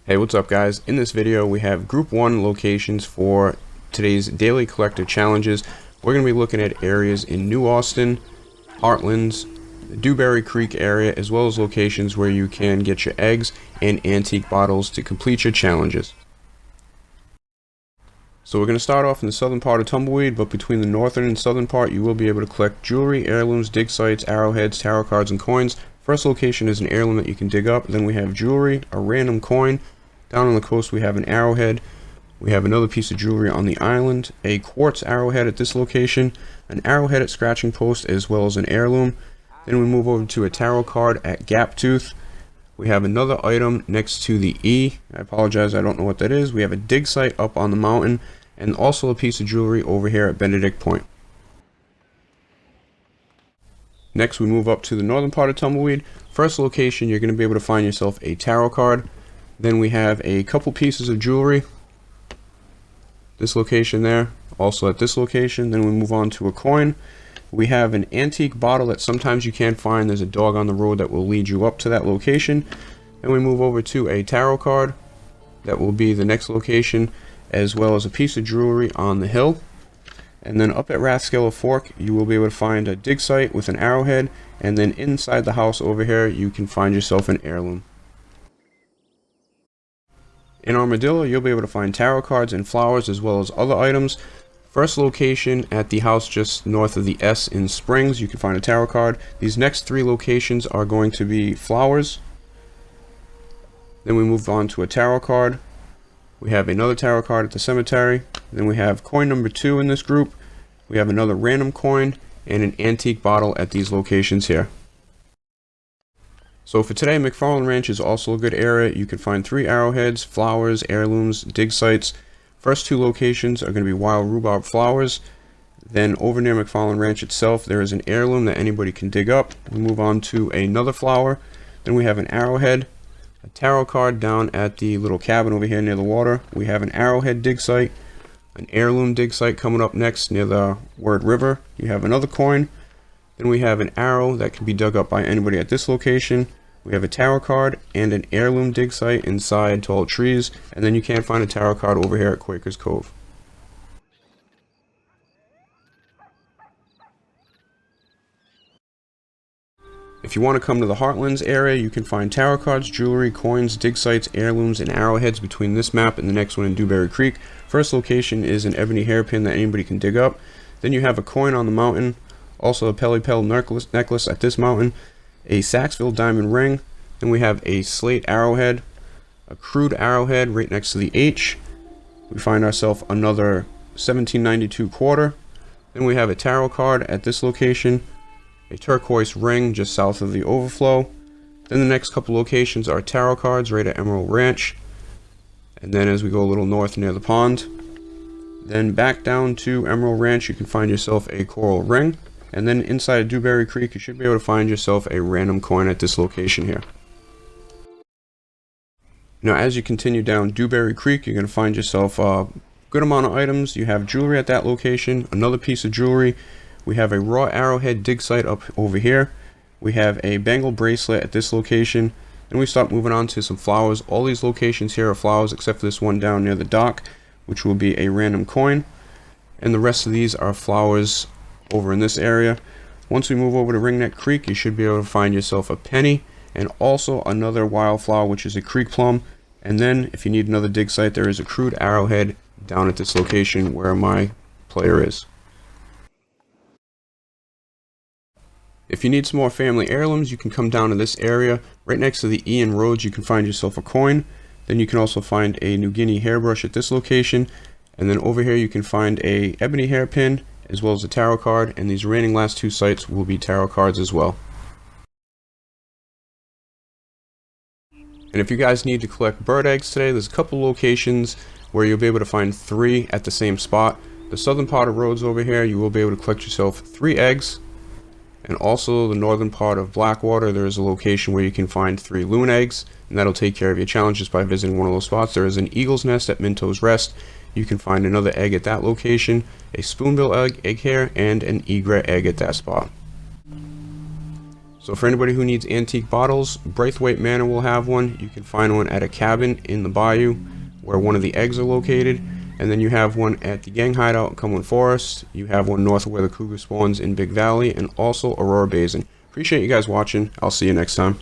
Hey, what's up guys? In this video we have group 1 locations for today's daily collector challenges. We're going to be looking at areas in New Austin, Heartlands, the Dewberry Creek area, as well as locations where you can get your eggs and antique bottles to complete your challenges. So we're going to start off in the southern part of Tumbleweed, but between the northern and southern part you will be able to collect jewelry, heirlooms, dig sites, arrowheads, tarot cards, and coins. First location is an heirloom that you can dig up. Then we have jewelry, a random coin. Down on the coast we have an arrowhead. We have another piece of jewelry on the island, a quartz arrowhead at this location, an arrowhead at Scratching Post, as well as an heirloom. Then we move over to a tarot card at Gap Tooth. We have another item next to the E. I apologize, I don't know what that is. We have a dig site up on the mountain, and also a piece of jewelry over here at Benedict Point. Next we move up to the northern part of Tumbleweed. First location, you're going to be able to find yourself a tarot card. Then we have a couple pieces of jewelry. This location there, also at this location. Then we move on to a coin. We have an antique bottle that sometimes you can't find. There's a dog on the road that will lead you up to that location. Then we move over to a tarot card. That will be the next location, as well as a piece of jewelry on the hill. And then up at Rathskeller Fork, you will be able to find a dig site with an arrowhead. And then inside the house over here, you can find yourself an heirloom. In Armadillo, you'll be able to find tarot cards and flowers, as well as other items. First location at the house just north of the S in Springs, you can find a tarot card. These next three locations are going to be flowers. Then we move on to a tarot card. We have another tarot card at the cemetery. Then we have coin number 2 in this group. We have another random coin and an antique bottle at these locations here. So for today, McFarland Ranch is also a good area. You can find 3 arrowheads, flowers, heirlooms, dig sites. First 2 locations are going to be wild rhubarb flowers. Then over near McFarland Ranch itself, there is an heirloom that anybody can dig up. We move on to another flower. Then we have an arrowhead, a tarot card down at the little cabin over here near the water. We have an arrowhead dig site, an heirloom dig site coming up next near the Word River. You have another coin. Then we have an arrow that can be dug up by anybody at this location. We have a tarot card and an heirloom dig site inside tall trees. And then you can find a tarot card over here at Quaker's Cove. If you want to come to the Heartlands area, you can find tarot cards, jewelry, coins, dig sites, heirlooms, and arrowheads between this map and the next one in Dewberry Creek. First location is an ebony hairpin that anybody can dig up. Then you have a coin on the mountain. Also a Pelly-Pel necklace at this mountain, a Saxville diamond ring. Then we have a slate arrowhead, a crude arrowhead right next to the H. We find ourselves another 1792 quarter. Then we have a tarot card at this location, a turquoise ring just south of the overflow. Then the next couple locations are tarot cards right at Emerald Ranch. And then as we go a little north near the pond, then back down to Emerald Ranch, you can find yourself a coral ring. And then inside of Dewberry Creek, you should be able to find yourself a random coin at this location here. Now, as you continue down Dewberry Creek, you're going to find yourself a good amount of items. You have jewelry at that location, another piece of jewelry. We have a raw arrowhead dig site up over here. We have a bangle bracelet at this location. And we start moving on to some flowers. All these locations here are flowers except for this one down near the dock, which will be a random coin. And the rest of these are flowers over in this area. Once we move over to Ringneck Creek, you should be able to find yourself a penny and also another wildflower, which is a creek plum. And then if you need another dig site, there is a crude arrowhead down at this location where my player is. If you need some more family heirlooms, you can come down to this area. Right next to the Ian Roads, you can find yourself a coin. Then you can also find a New Guinea hairbrush at this location. And then over here you can find a ebony hairpin, as well as a tarot card, and these remaining last 2 sites will be tarot cards as well. And if you guys need to collect bird eggs today, there's a couple locations where you'll be able to find 3 at the same spot. The southern part of Rhodes over here, you will be able to collect yourself 3 eggs. And also the northern part of Blackwater, there is a location where you can find 3 loon eggs, and that'll take care of your challenges by visiting one of those spots. There is an eagle's nest at Minto's Rest. You can find another egg at that location, a spoonbill egg here, and an egret egg at that spot. So for anybody who needs antique bottles, Braithwaite Manor will have one. You can find one at a cabin in the bayou where one of the eggs are located. And then you have one at the gang hideout in Cumberland Forest. You have one north of where the cougar spawns in Big Valley, and also Aurora Basin. Appreciate you guys watching. I'll see you next time.